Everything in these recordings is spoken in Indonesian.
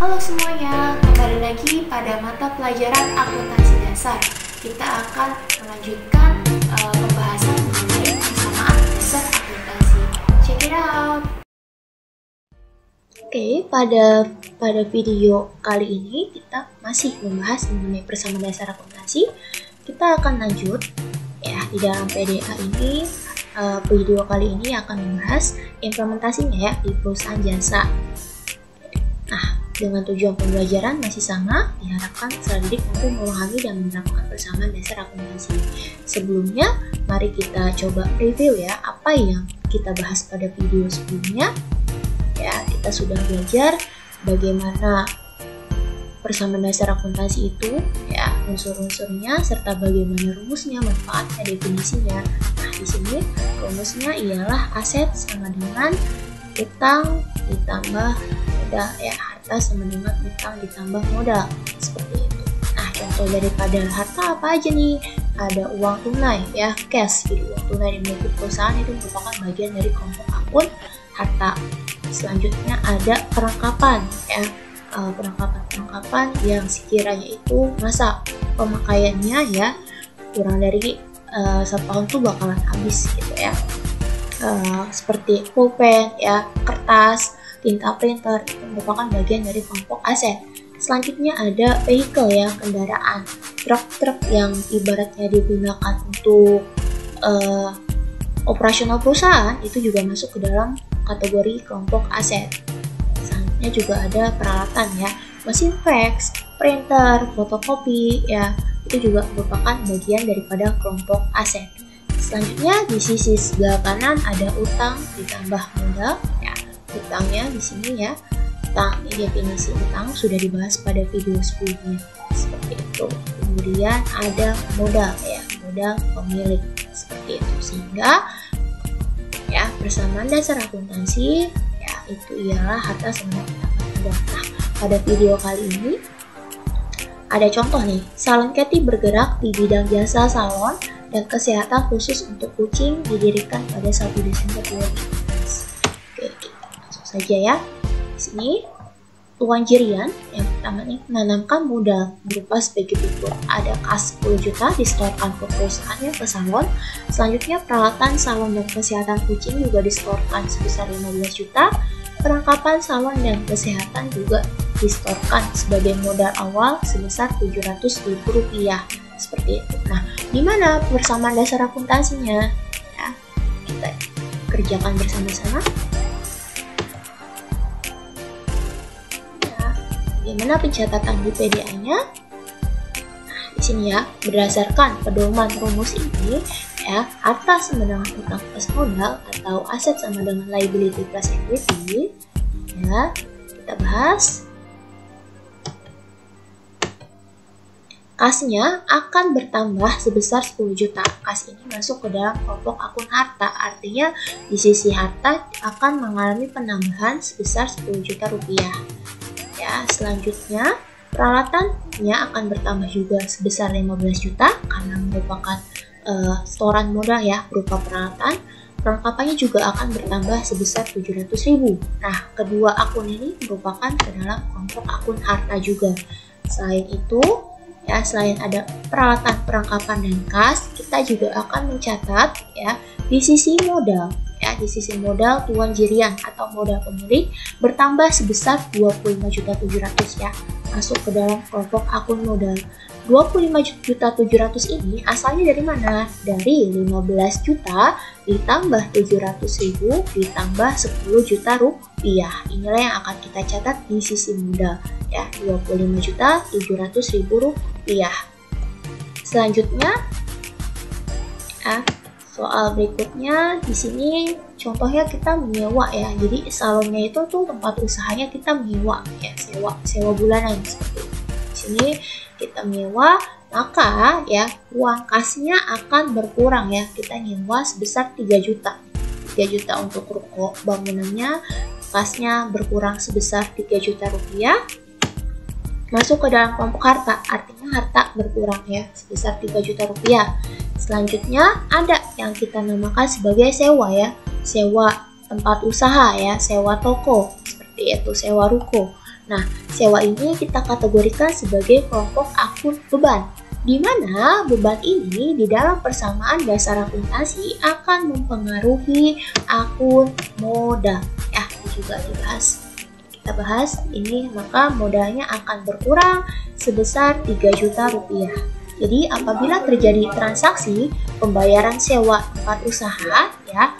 Halo semuanya, kembali lagi pada mata pelajaran akuntansi dasar. Kita akan melanjutkan pembahasan mengenai persamaan dasar akuntansi. Check it out. Oke, pada video kali ini kita masih membahas mengenai persamaan dasar akuntansi. Kita akan lanjut ya di dalam PDA ini. Video kali ini akan membahas implementasinya ya di perusahaan jasa. Nah, dengan tujuan pembelajaran masih sama, diharapkan peserta didik mampu memahami dan menerapkan persamaan dasar akuntansi. Sebelumnya, mari kita coba review ya apa yang kita bahas pada video sebelumnya. Ya, kita sudah belajar bagaimana persamaan dasar akuntansi itu, ya, unsur-unsurnya serta bagaimana rumusnya, manfaatnya, definisinya. Nah, di sini rumusnya ialah aset sama dengan utang ditambah modal ya, harta sama dengan utang ditambah modal, seperti itu. Nah, contoh daripada harta apa aja nih? Ada uang tunai ya, cash. Jadi uang tunai dimiliki perusahaan itu merupakan bagian dari kelompok akun harta. Selanjutnya ada perangkapan ya, perangkapan yang sekiranya itu masa pemakaiannya ya kurang dari 1 tahun tuh bakalan habis gitu ya. Seperti pulpen ya, kertas, tinta printer itu merupakan bagian dari kelompok aset. Selanjutnya ada vehicle ya, kendaraan, truk-truk yang ibaratnya digunakan untuk operasional perusahaan itu juga masuk ke dalam kategori kelompok aset. Selanjutnya juga ada peralatan ya, mesin fax, printer, fotokopi ya, itu juga merupakan bagian daripada kelompok aset. Selanjutnya di sisi sebelah kanan ada utang ditambah modal ya. Utangnya di sini ya. Utang, ini definisi utang sudah dibahas pada video sebelumnya. Seperti itu. Kemudian ada modal ya, modal pemilik seperti itu. Sehingga ya persamaan dasar akuntansi ya itu ialah harta sama dengan modal. Nah, pada video kali ini ada contoh nih. Salon Cathy bergerak di bidang jasa salon dan kesehatan khusus untuk kucing didirikan pada 1 Desember 2015. Oke, kita langsung saja ya. Di sini Tuan Jirian yang pertama nih menanamkan modal berupa sebagai berikut. Ada kas 10 juta disetorkan ke perusahaannya ke salon. Selanjutnya peralatan salon dan kesehatan kucing juga disetorkan sebesar 15 juta. Perangkapan salon dan kesehatan juga disetorkan sebagai modal awal sebesar Rp700.000. Seperti itu. Nah, gimana persamaan dasar akuntansinya? Ya, kita kerjakan bersama-sama. Ya, bagaimana pencatatan di PDA-nya? Nah, di sini ya, berdasarkan pedoman rumus ini, ya, harta sama dengan utang plus modal atau aset sama dengan liability plus equity. Ya, kita bahas. Kasnya akan bertambah sebesar 10 juta. Kas ini masuk ke dalam kelompok akun harta. Artinya di sisi harta akan mengalami penambahan sebesar 10 juta rupiah. Ya, selanjutnya peralatannya akan bertambah juga sebesar 15 juta karena merupakan setoran modal ya berupa peralatan. Perlengkapannya juga akan bertambah sebesar 700.000. Nah, kedua akun ini merupakan ke dalam kelompok akun harta juga. Selain itu, ya, selain ada peralatan, perlengkapan, dan kas, kita juga akan mencatat ya di sisi modal. Ya, di sisi modal Tuan Jirian atau modal pemilik bertambah sebesar 25.700.000 ya, masuk ke dalam kelompok akun modal. 25.700.000 ini asalnya dari mana? Dari 15 juta ditambah 700.000 ditambah 10 juta rupiah. Inilah yang akan kita catat di sisi modal ya, 25.700.000 rupiah. Selanjutnya soal berikutnya di sini contohnya kita menyewa ya. Jadi salonnya itu tuh tempat usahanya kita menyewa ya, sewa bulanan seperti itu. Di sini kita menyewa, maka ya uang kasnya akan berkurang ya. Kita nyewa sebesar 3 juta. 3 juta untuk ruko bangunannya, kasnya berkurang sebesar 3 juta rupiah. Masuk ke dalam kelompok harta, artinya harta berkurang ya sebesar 3 juta rupiah. Selanjutnya ada yang kita namakan sebagai sewa ya, sewa tempat usaha ya, sewa toko seperti itu, sewa ruko. Nah, sewa ini kita kategorikan sebagai kelompok akun beban, di mana beban ini di dalam persamaan dasar akuntansi akan mempengaruhi akun modal. Ya, ini juga dibahas. Kita bahas ini, maka modalnya akan berkurang sebesar 3 juta rupiah. Jadi apabila terjadi transaksi pembayaran sewa tempat usaha ya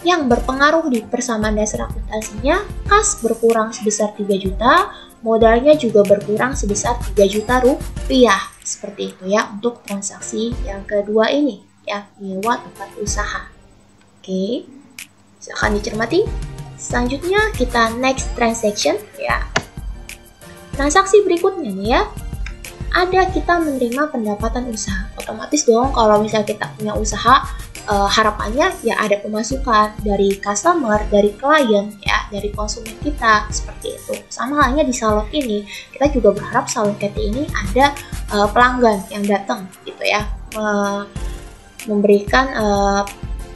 yang berpengaruh di persamaan dasar akuntansinya, kas berkurang sebesar 3 juta, modalnya juga berkurang sebesar 3 juta rupiah. Seperti itu ya untuk transaksi yang kedua ini ya, nyewa tempat usaha. Oke, silakan dicermati. Selanjutnya kita next transaction ya. Transaksi berikutnya nih ya. Ada kita menerima pendapatan usaha. Otomatis dong kalau misalnya kita punya usaha, harapannya ya ada pemasukan dari customer, dari klien ya, dari konsumen kita, seperti itu. Sama halnya di salon ini, kita juga berharap salon Cathy ini ada pelanggan yang datang gitu ya, memberikan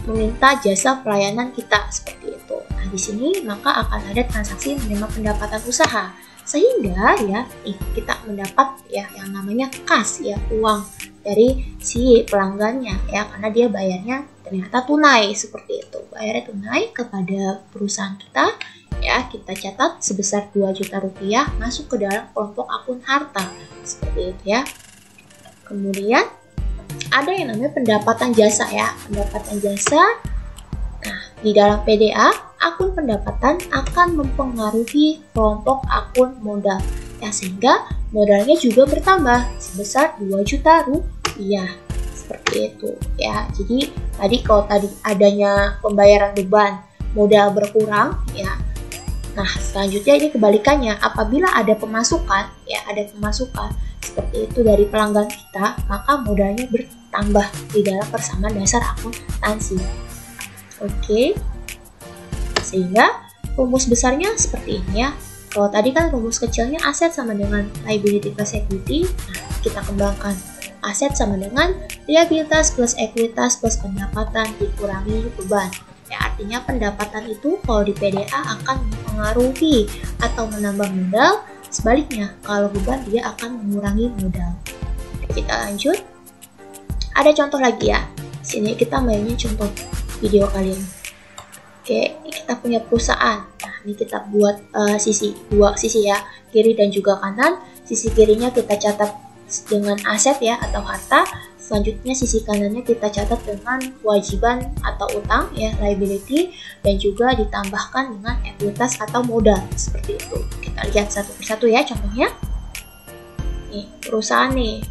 meminta jasa pelayanan kita seperti itu. Nah, di sini maka akan ada transaksi menerima pendapatan usaha. Sehingga ya kita mendapat ya yang namanya kas ya, uang dari si pelanggannya ya, karena dia bayarnya ternyata tunai seperti itu. Bayarnya tunai kepada perusahaan kita ya, kita catat sebesar 2 juta rupiah masuk ke dalam kelompok akun harta seperti itu ya. Kemudian ada yang namanya pendapatan jasa ya, pendapatan jasa. Nah, di dalam PDA, akun pendapatan akan mempengaruhi kelompok akun modal ya, sehingga modalnya juga bertambah sebesar 2 juta rupiah seperti itu ya. Jadi tadi kalau tadi adanya pembayaran beban, modal berkurang ya. Nah, selanjutnya ini kebalikannya, apabila ada pemasukan ya, ada pemasukan seperti itu dari pelanggan kita, maka modalnya bertambah di dalam persamaan dasar akuntansi. Oke, sehingga rumus besarnya seperti ini ya. Kalau tadi kan rumus kecilnya aset sama dengan liability plus equity, nah kita kembangkan aset sama dengan liabilitas plus ekuitas plus pendapatan dikurangi beban. Ya, artinya pendapatan itu kalau di PDA akan mempengaruhi atau menambah modal, sebaliknya kalau beban dia akan mengurangi modal. Kita lanjut. Ada contoh lagi ya. Sini kita mainnya contoh video kali ini. Oke, kita punya perusahaan. Nah, ini kita buat dua sisi ya, kiri dan juga kanan. Sisi kirinya kita catat dengan aset ya atau harta. Selanjutnya sisi kanannya kita catat dengan kewajiban atau utang ya, liability, dan juga ditambahkan dengan ekuitas atau modal seperti itu. Kita lihat satu persatu ya contohnya. Nih, perusahaan nih.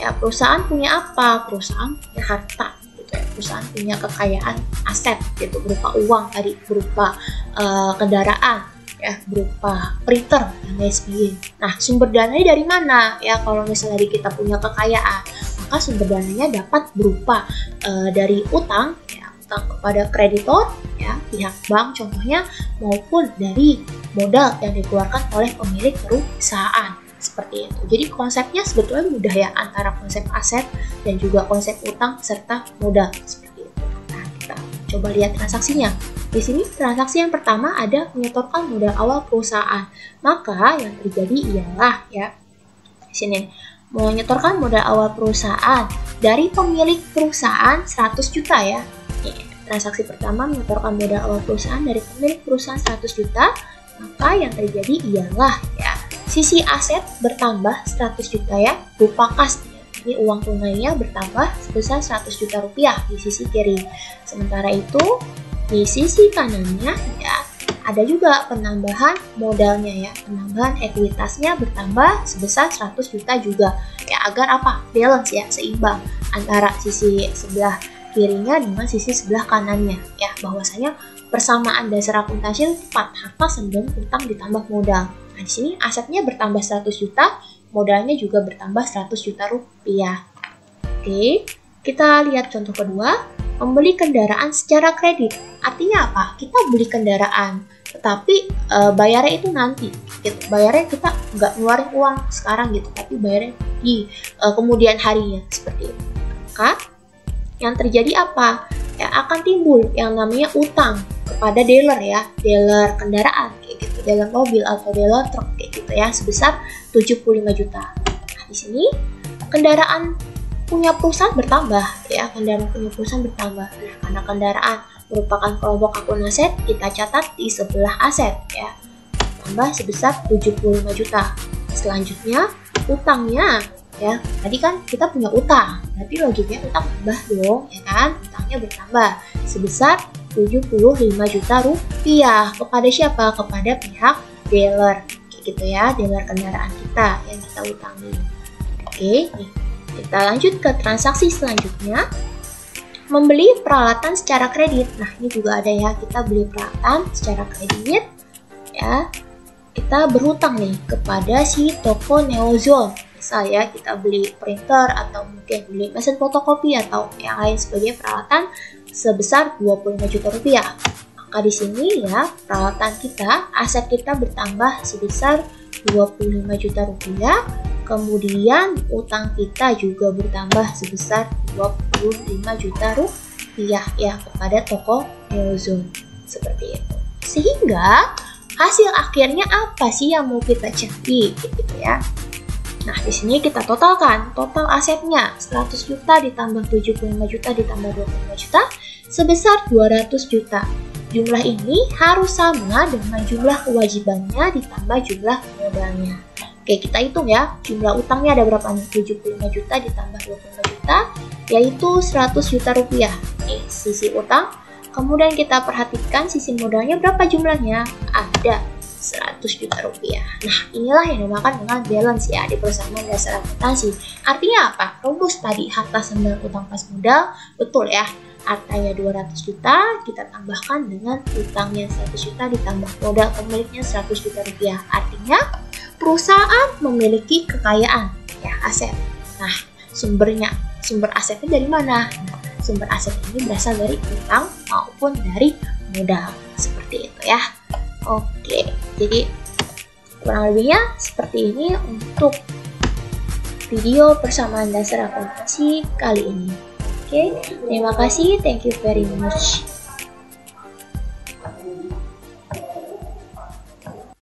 Ya, perusahaan punya apa? Perusahaan punya harta. Perusahaan punya kekayaan aset gitu, berupa uang tadi, berupa kendaraan ya, berupa printer dan lain sebagainya. Nah, sumber dananya dari mana ya? Kalau misalnya kita punya kekayaan, maka sumber dananya dapat berupa dari utang ya, utang kepada kreditor ya, pihak bank contohnya, maupun dari modal yang dikeluarkan oleh pemilik perusahaan. Seperti itu. Jadi konsepnya sebetulnya mudah ya, antara konsep aset dan juga konsep utang serta modal seperti itu. Nah, kita coba lihat transaksinya. Di sini transaksi yang pertama ada menyetorkan modal awal perusahaan. Maka yang terjadi ialah ya, di sini menyetorkan modal awal perusahaan dari pemilik perusahaan 100 juta ya. Transaksi pertama menyetorkan modal awal perusahaan dari pemilik perusahaan 100 juta. Maka yang terjadi ialah ya, sisi aset bertambah 100 juta ya, berupa kas. Ini uang tunainya bertambah sebesar 100 juta rupiah di sisi kiri. Sementara itu, di sisi kanannya ya, ada juga penambahan modalnya ya, penambahan ekuitasnya bertambah sebesar 100 juta juga. Ya, agar apa? Balance ya, seimbang antara sisi sebelah kirinya dengan sisi sebelah kanannya ya, bahwasanya persamaan dasar akuntansi itu tepat, harta sama dengan utang ditambah modal. Nah, di sini asetnya bertambah 100 juta, modalnya juga bertambah 100 juta rupiah. Oke, kita lihat contoh kedua, membeli kendaraan secara kredit. Artinya apa? Kita beli kendaraan, tetapi bayarnya itu nanti. Gitu. Bayarnya kita nggak ngeluarin uang sekarang gitu, tapi bayarnya di kemudian harinya seperti itu. Maka yang terjadi apa? Ya, akan timbul yang namanya utang kepada dealer ya, dealer kendaraan kayak gitu dalam mobil atau dalam truk kayak gitu ya, sebesar 75 juta. Nah, di sini kendaraan punya perusahaan bertambah ya, kendaraan punya perusahaan bertambah. Nah, karena kendaraan merupakan kelompok akun aset, kita catat di sebelah aset ya, tambah sebesar 75 juta. Selanjutnya utangnya ya, tadi kan kita punya utang, berarti logiknya utang tambah dong ya kan, utangnya bertambah sebesar 75 juta rupiah. Kepada siapa? Kepada pihak dealer kayak gitu ya, dealer kendaraan kita yang kita utangi. Oke, nih kita lanjut ke transaksi selanjutnya, membeli peralatan secara kredit. Nah, ini juga ada ya, kita beli peralatan secara kredit ya, kita berhutang nih kepada si toko Neozone. Misal ya, kita beli printer atau mungkin beli mesin fotokopi atau yang lain sebagai peralatan sebesar 25 juta rupiah. Maka di sini ya, peralatan kita, aset kita bertambah sebesar 25 juta rupiah. Kemudian utang kita juga bertambah sebesar 25 juta rupiah ya kepada toko Neozone. Seperti itu. Sehingga hasil akhirnya apa sih yang mau kita cari gitu ya. Nah, di sini kita totalkan total asetnya 100 juta ditambah 75 juta ditambah 25 juta sebesar 200 juta. Jumlah ini harus sama dengan jumlah kewajibannya ditambah jumlah modalnya. Oke, kita hitung ya, jumlah utangnya ada berapa nih? 75 juta ditambah 25 juta, yaitu 100 juta rupiah. Nih, sisi utang. Kemudian kita perhatikan sisi modalnya berapa jumlahnya? Ada 100 juta rupiah. Nah, inilah yang dinamakan dengan balance ya di persamaan dasar akuntansi. Artinya apa? Rumus tadi harta sembilan utang pas modal, betul ya. Hartanya 200 juta, kita tambahkan dengan utangnya 100 juta ditambah modal pemiliknya 100 juta rupiah. Artinya perusahaan memiliki kekayaan ya, aset. Nah, sumber asetnya dari mana? Nah, sumber aset ini berasal dari utang maupun dari modal. Seperti itu ya. Oke, jadi kurang lebihnya seperti ini untuk video persamaan dasar akuntansi kali ini. Oke, terima kasih. Thank you very much.